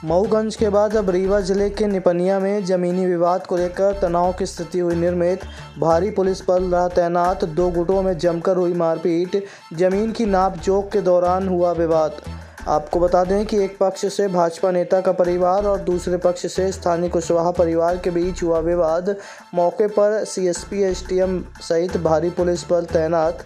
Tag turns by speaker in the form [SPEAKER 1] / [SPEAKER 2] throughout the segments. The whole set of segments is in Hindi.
[SPEAKER 1] मऊगंज के बाद अब रीवा जिले के निपनिया में जमीनी विवाद को लेकर तनाव की स्थिति हुई निर्मित। भारी पुलिस बल रहा तैनात, दो गुटों में जमकर हुई मारपीट, जमीन की नाप जोख के दौरान हुआ विवाद। आपको बता दें कि एक पक्ष से भाजपा नेता का परिवार और दूसरे पक्ष से स्थानीय कुशवाहा परिवार के बीच हुआ विवाद। मौके पर सीएसपी, एसटीएम सहित भारी पुलिस बल तैनात।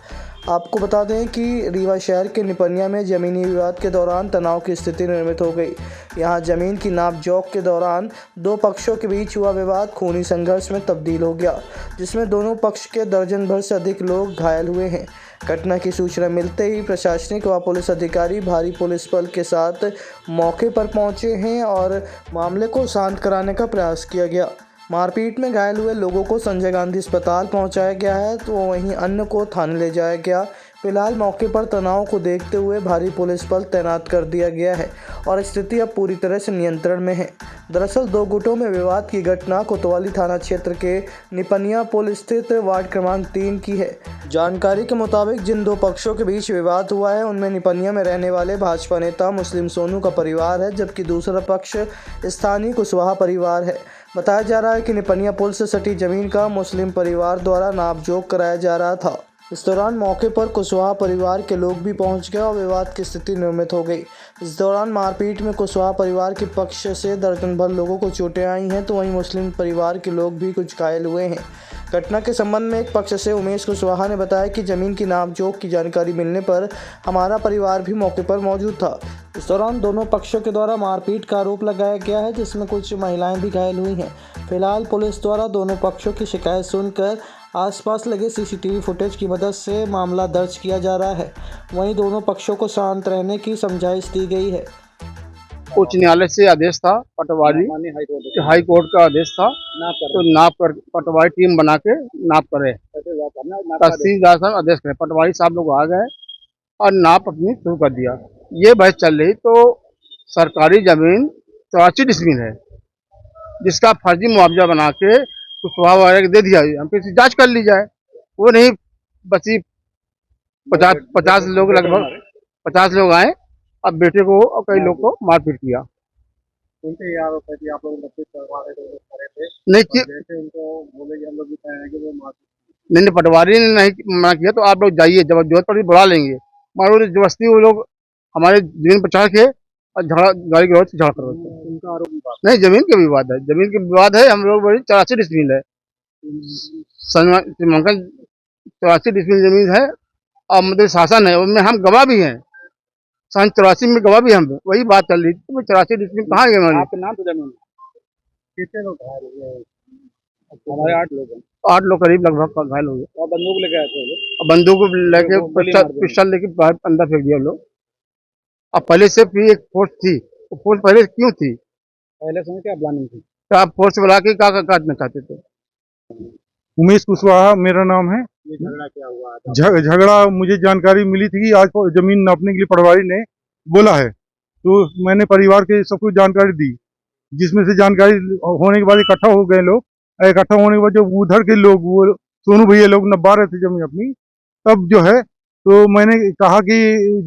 [SPEAKER 1] आपको बता दें कि रीवा शहर के निपनिया में ज़मीनी विवाद के दौरान तनाव की स्थिति निर्मित हो गई। यहां ज़मीन की नाप जोख के दौरान दो पक्षों के बीच हुआ विवाद खूनी संघर्ष में तब्दील हो गया, जिसमें दोनों पक्ष के दर्जन भर से अधिक लोग घायल हुए हैं। घटना की सूचना मिलते ही प्रशासनिक व पुलिस अधिकारी भारी पुलिस बल के साथ मौके पर पहुंचे हैं और मामले को शांत कराने का प्रयास किया गया। मारपीट में घायल हुए लोगों को संजय गांधी अस्पताल पहुंचाया गया है, तो वहीं अन्य को थाने ले जाया गया। फिलहाल मौके पर तनाव को देखते हुए भारी पुलिस बल तैनात कर दिया गया है और स्थिति अब पूरी तरह से नियंत्रण में है। दरअसल दो गुटों में विवाद की घटना कोतवाली थाना क्षेत्र के निपनिया पुल स्थित वार्ड क्रमांक 3 की है। जानकारी के मुताबिक जिन दो पक्षों के बीच विवाद हुआ है उनमें निपनिया में रहने वाले भाजपा नेता मुस्लिम सोनू का परिवार है, जबकि दूसरा पक्ष स्थानीय कुशवाहा परिवार है। बताया जा रहा है कि निपनिया पुल से सटी जमीन का मुस्लिम परिवार द्वारा नापजोख कराया जा रहा था। इस दौरान मौके पर कुशवाहा परिवार के लोग भी पहुंच गए और विवाद की स्थिति निर्मित हो गई। इस दौरान मारपीट में कुशवाहा परिवार के पक्ष से दर्जन भर लोगों को चोटें आई हैं, तो वहीं मुस्लिम परिवार के लोग भी कुछ घायल हुए हैं। घटना के संबंध में एक पक्ष से उमेश कुशवाहा ने बताया कि जमीन की नापजोख की जानकारी मिलने पर हमारा परिवार भी मौके पर मौजूद था। इस दौरान दोनों पक्षों के द्वारा मारपीट का आरोप लगाया गया है, जिसमें कुछ महिलाएं भी घायल हुई हैं। फिलहाल पुलिस द्वारा दोनों पक्षों की शिकायत सुनकर आसपास लगे सीसीटीवी फुटेज की मदद से मामला दर्ज किया जा रहा है। वहीं दोनों पक्षों को शांत रहने की समझाइश दी गई है।
[SPEAKER 2] उच्च न्यायालय से आदेश था, पटवारी हाई कोर्ट का आदेश था, तो नाप कर पटवारी टीम बना के नाप करे, तहसीलदार साहब आदेश करे, पटवारी साहब लोग आ गए और नाप अपनी शुरू कर दिया। ये बहस चल रही तो सरकारी जमीन 84 डिसमिल है, जिसका फर्जी मुआवजा बना के कुशवाहा वगैरह दे दिया, हम किसी जांच कर ली जाए। वो नहीं बची 50 लोग, लगभग 50 लोग आए, अब बेटे को और कई लोग को मारपीट किया।
[SPEAKER 3] उनके ये आरोप है कि आप लोग नब्बे करवा रहे थे, वो करे थे
[SPEAKER 2] नहीं कि
[SPEAKER 3] जैसे उनको बोले कि हम लोग भी कह रहे हैं कि वो
[SPEAKER 2] नहीं, पटवारी ने नहीं मना किया, तो आप लोग जाइए, जब जरूरत पड़ी बुला लेंगे, मगर जबरदस्ती वो लोग हमारे जमीन पर चढ़ के और झगड़ा, गाड़ी की रोड से झगड़ा कर रहे थे।
[SPEAKER 3] उनका आरोप
[SPEAKER 2] नहीं, जमीन का विवाद है, जमीन का विवाद है। हम लोग बड़ी 84 डिसमिल है, सीमांकन 84 डिसमिल जमीन है और मतलब शासन है, उनमें हम गवाह भी हैं। सन 84 में गवाह भी हम, वही बात चल रही थी। 84 डिसमिल कहाँ गए हमारे?
[SPEAKER 3] आपके नाम तो जमीन कितने लोग घायल हुए हैं? हमारे 8 लोग हैं।
[SPEAKER 2] 8 लोग करीब लगभग घायल हो गए।
[SPEAKER 3] और बंदूक लेके आए थे वो लोग?
[SPEAKER 2] और बंदूक लेके पिस्टल लेके बाहर अंदर फेंक दिया लोग। अब पहले से भी एक फोर्स थी, वो फोर्स पहले क्यों थी?
[SPEAKER 3] पहले से क्या प्लानिंग थी?
[SPEAKER 2] तो आप फोर्स बुला के क्या काटना चाहते थे?
[SPEAKER 4] उमेश कुशवाहा मेरा नाम है।
[SPEAKER 3] ये झगड़ा क्या हुआ?
[SPEAKER 4] झगड़ा मुझे जानकारी मिली थी कि आज जमीन नापने के लिए पटवारी ने बोला है, तो मैंने परिवार के सबको जानकारी दी, जिसमें से जानकारी होने के बाद इकट्ठा हो गए लोग। इकट्ठा होने के बाद जो उधर के लोग, वो सोनू भैया लोग नब्बा रहे थे जमीन अपनी, तब जो है तो मैंने कहा कि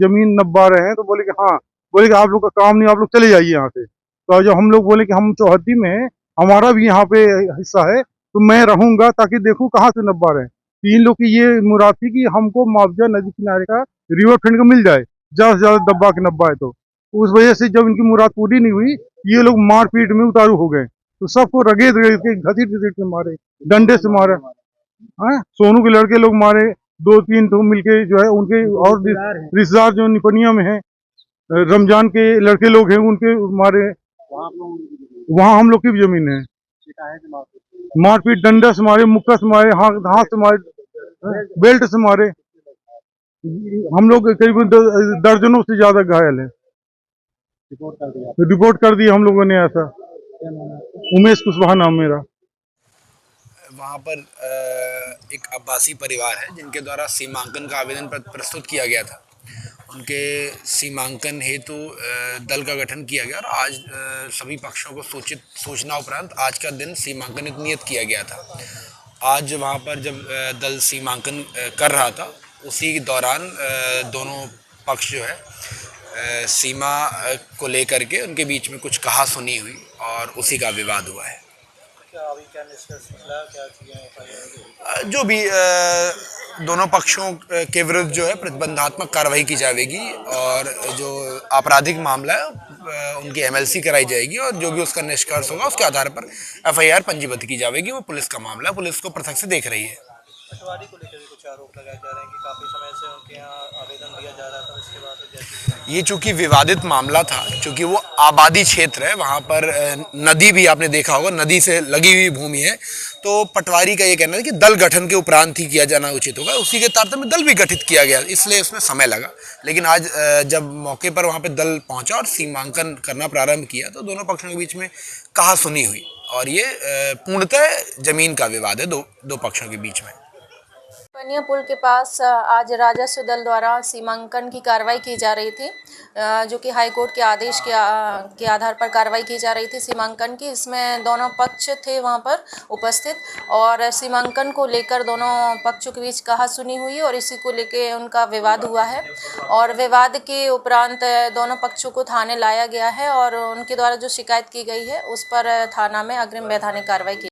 [SPEAKER 4] जमीन नब्बा रहे हैं, तो बोले कि हाँ, बोले कि आप लोग का काम नहीं, आप लोग चले जाइए यहाँ से। तो जब हम लोग बोले कि हम चौहद्दी में हैं, हमारा भी यहाँ पे हिस्सा है, तो मैं रहूंगा ताकि देखूं कहाँ से नब्बा रहे। तो इन लोग की ये मुराद थी कि हमको मुआवजा नदी किनारे का रिवर फ्रंट का मिल जाए, ज्यादा से ज्यादा दब्बा के नब्बा है। तो उस वजह से जब इनकी मुराद पूरी नहीं हुई, ये लोग मारपीट में उतारू हो गए, तो सबको रगेद रगेद के घसीट घसीट के मारे, डंडे से मारे। हाँ, सोनू के लड़के लोग मारे, 2-3 तो मिलके जो है उनके, और रिश्तेदार जो निपनिया में है, रमजान के लड़के लोग हैं, उनके मारे। वहाँ हम लोग की भी जमीन है। मारपीट डंडा से मारे, मुक्का से मारे, हाथ से मारे, बेल्ट से मारे। हम लोग करीबन दर्जनों से ज्यादा घायल है। रिपोर्ट कर दिया हम लोगों ने। ऐसा उमेश कुशवाहा नाम मेरा।
[SPEAKER 5] वहाँ पर एक अब्बासी परिवार है जिनके द्वारा सीमांकन का आवेदन प्रस्तुत किया गया था। उनके सीमांकन हेतु दल का गठन किया गया और आज सभी पक्षों को सूचना उपरांत आज का दिन सीमांकन नियत किया गया था। आज वहाँ पर जब दल सीमांकन कर रहा था, उसी दौरान दोनों पक्ष जो है सीमा को लेकर के उनके बीच में कुछ कहा-सुनी हुई और उसी का विवाद हुआ है।
[SPEAKER 3] क्या अभी क्या निष्कर्ष निकला, क्या चीजें हो पाई?
[SPEAKER 5] जो भी दोनों पक्षों के विरुद्ध जो है प्रतिबंधात्मक कार्रवाई की जाएगी और जो आपराधिक मामला है उनकी एमएलसी कराई जाएगी और जो भी उसका निष्कर्ष होगा उसके आधार पर एफआईआर पंजीबद्ध की जाएगी। वो पुलिस का मामला है, पुलिस को पृथक से देख रही है।
[SPEAKER 3] पटवारी को लेकर भी कुछ आरोप लगाए जा रहे हैं कि काफी समय से उनके यहाँ आवेदन दिया जा रहा था, उसके बाद जैसे
[SPEAKER 5] ये चूंकि विवादित मामला था, चूंकि वो आबादी क्षेत्र है, वहाँ पर नदी भी आपने देखा होगा, नदी से लगी हुई भूमि है, तो पटवारी का ये कहना है कि दल गठन के उपरांत ही किया जाना उचित होगा। उसी के तारतम्य में दल भी गठित किया गया, इसलिए उसमें समय लगा। लेकिन आज जब मौके पर वहाँ पे दल पहुँचा और सीमांकन करना प्रारंभ किया तो दोनों पक्षों के बीच में कहा-सुनी हुई और ये पूर्णतः जमीन का विवाद है दो पक्षों के बीच में।
[SPEAKER 6] पनिया पुल के पास आज राजस्व दल द्वारा सीमांकन की कार्रवाई की जा रही थी, जो कि हाई कोर्ट के आदेश के आधार पर कार्रवाई की जा रही थी सीमांकन की। इसमें दोनों पक्ष थे वहां पर उपस्थित और सीमांकन को लेकर दोनों पक्षों के बीच कहा-सुनी हुई और इसी को लेकर उनका विवाद हुआ है और विवाद के उपरांत दोनों पक्षों को थाने लाया गया है और उनके द्वारा जो शिकायत की गई है उस पर थाना में अग्रिम वैधानिक कार्रवाई की